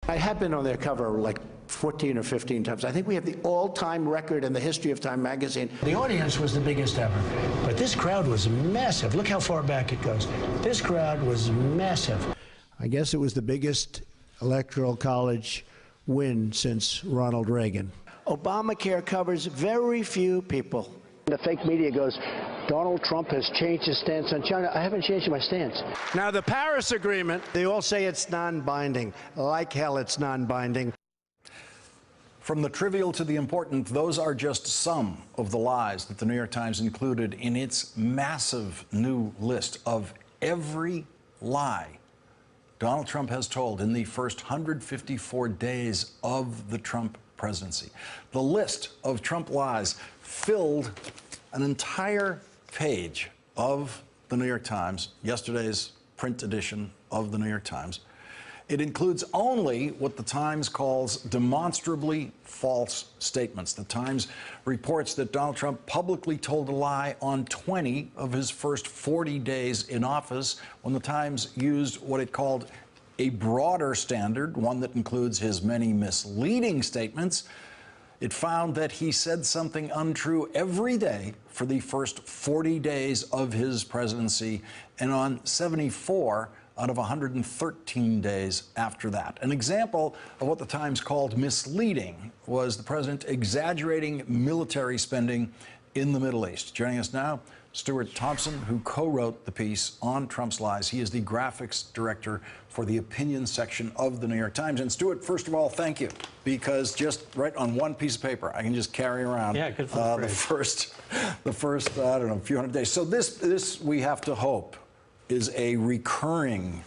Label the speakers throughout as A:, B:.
A: I have been on their cover like 14 or 15 times. I think we have the all-time record in the history of Time magazine.
B: The audience was the biggest ever, but this crowd was massive. Look how far back it goes. This crowd was massive. I guess it was the biggest electoral college win since Ronald Reagan.
A: Obamacare covers very few people.
C: The fake media goes, Donald Trump has changed his stance on China. I haven't changed my stance.
A: Now, the Paris Agreement, they all say it's non-binding. Like hell, it's non-binding.
D: From the trivial to the important, those are just some of the lies that the New York Times included in its massive new list of every lie Donald Trump has told in the first 154 days of the Trump presidency. The list of Trump lies filled an entire page of the New York Times, yesterday's print edition of the New York Times. It includes only what the Times calls demonstrably false statements. The Times reports that Donald Trump publicly told a lie on 20 of his first 40 days in office, when the Times used what it called a broader standard, one that includes his many misleading statements. It found that he said something untrue every day for the first 40 days of his presidency, and on 74 out of 113 days after that. An example of what the Times called misleading was the president exaggerating military spending in the Middle East. Joining us now, Stuart Thompson, who co-wrote the piece on Trump's lies. He is the graphics director for the opinion section of the New York Times. And Stuart, first of all, thank you, because just right on one piece of paper, I can just carry around the first I don't know, few hundred days. So this we have to hope is a recurring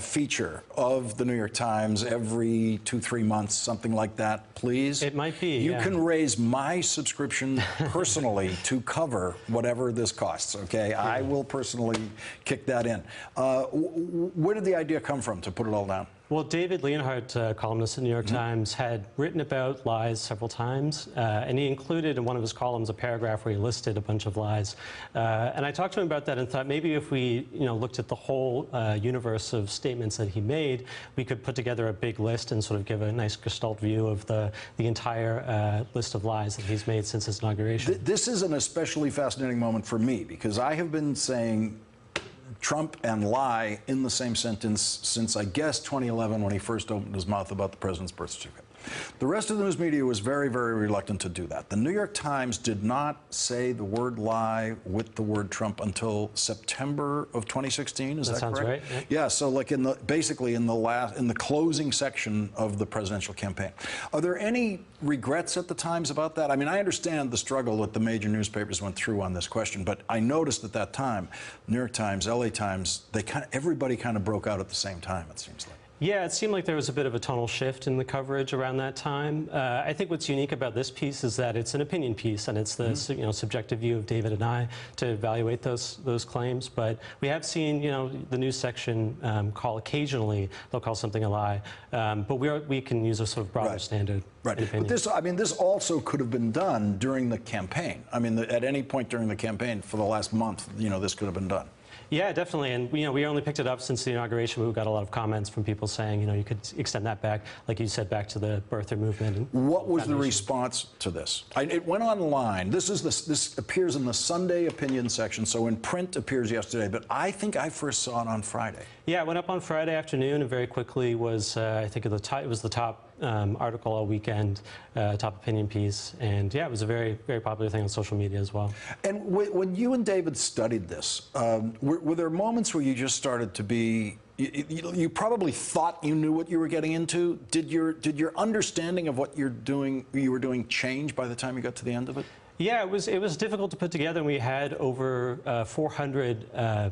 D: feature of the New York Times every 2-3 months, something like that, please.
E: It might be.
D: You can raise my subscription personally to cover whatever this costs, okay? Yeah. I will personally kick that in. Where did the idea come from to put it all down?
E: Well, David Leonhardt, columnist in the New York Times, had written about lies several times, and he included in one of his columns a paragraph where he listed a bunch of lies. And I talked to him about that and thought maybe if we looked at the whole universe of statements that he made, we could put together a big list and sort of give a nice gestalt view of the entire list of lies that he's made since his inauguration.
D: This is an especially fascinating moment for me, because I have been saying Trump and lie in the same sentence since, I guess, 2011, when he first opened his mouth about the president's birth certificate. The rest of the news media was very, very reluctant to do that. The New York Times did not say the word lie with the word Trump until September of 2016. Is that correct?
E: Sounds right.
D: Yeah. So, like basically in the closing section of the presidential campaign. Are there any regrets at the Times about that? I mean, I understand the struggle that the major newspapers went through on this question, but I noticed at that time, New York Times, LA Times, everybody kind of broke out at the same time, it seems like.
E: Yeah, it seemed like there was a bit of a tonal shift in the coverage around that time. I think what's unique about this piece is that it's an opinion piece, and it's the subjective view of David and I to evaluate those claims. But we have seen the news section call occasionally, they'll call something a lie, but we can use a sort of broader standard.
D: Right. But this also could have been done during the campaign. I mean, at any point during the campaign for the last month, this could have been done.
E: Yeah, definitely, and we only picked it up since the inauguration. We got a lot of comments from people saying, you could extend that back, like you said, back to the birther movement.
D: What was the response to this? It went online. This appears in the Sunday opinion section, so in print appears yesterday, but I think I first saw it on Friday.
E: Yeah, it went up on Friday afternoon, and very quickly was, I think, it was the top article all weekend, top opinion piece, and yeah, it was a very, very popular thing on social media as well.
D: And when you and David studied this, were there moments where you just started to be, you probably thought you knew what you were getting into? Did your understanding of what you were doing change by the time you got to the end of it?
E: Yeah, it was difficult to put together, and we had over 400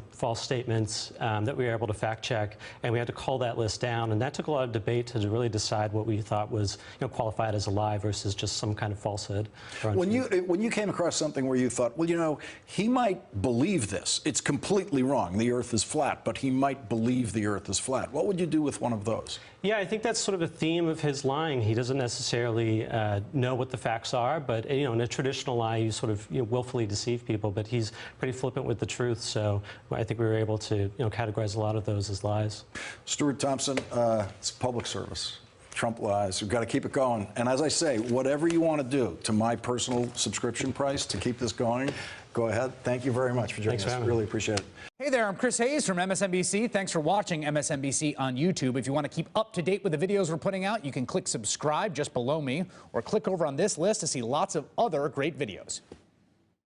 E: false statements that we were able to fact check, and we had to cull that list down, and that took a lot of debate to really decide what we thought was qualified as a lie versus just some kind of falsehood.
D: When you came across something where you thought, well, he might believe this, it's completely wrong, the Earth is flat, but he might believe the Earth is flat, what would you do with one of those?
E: Yeah, I think that's sort of a theme of his lying. He doesn't necessarily know what the facts are, but in a traditional lie, you sort of willfully deceive people. But he's pretty flippant with the truth, so I think we were able to categorize a lot of those as lies.
D: Stuart Thompson, it's public service. Trump lies. We've got to keep it going. And as I say, whatever you want to do to my personal subscription price to keep this going, go ahead. Thank you very much for joining us. Really appreciate it.
F: Hey there, I'm Chris Hayes from MSNBC. Thanks for watching MSNBC on YouTube. If you want to keep up to date with the videos we're putting out, you can click subscribe just below me, or click over on this list to see lots of other great videos.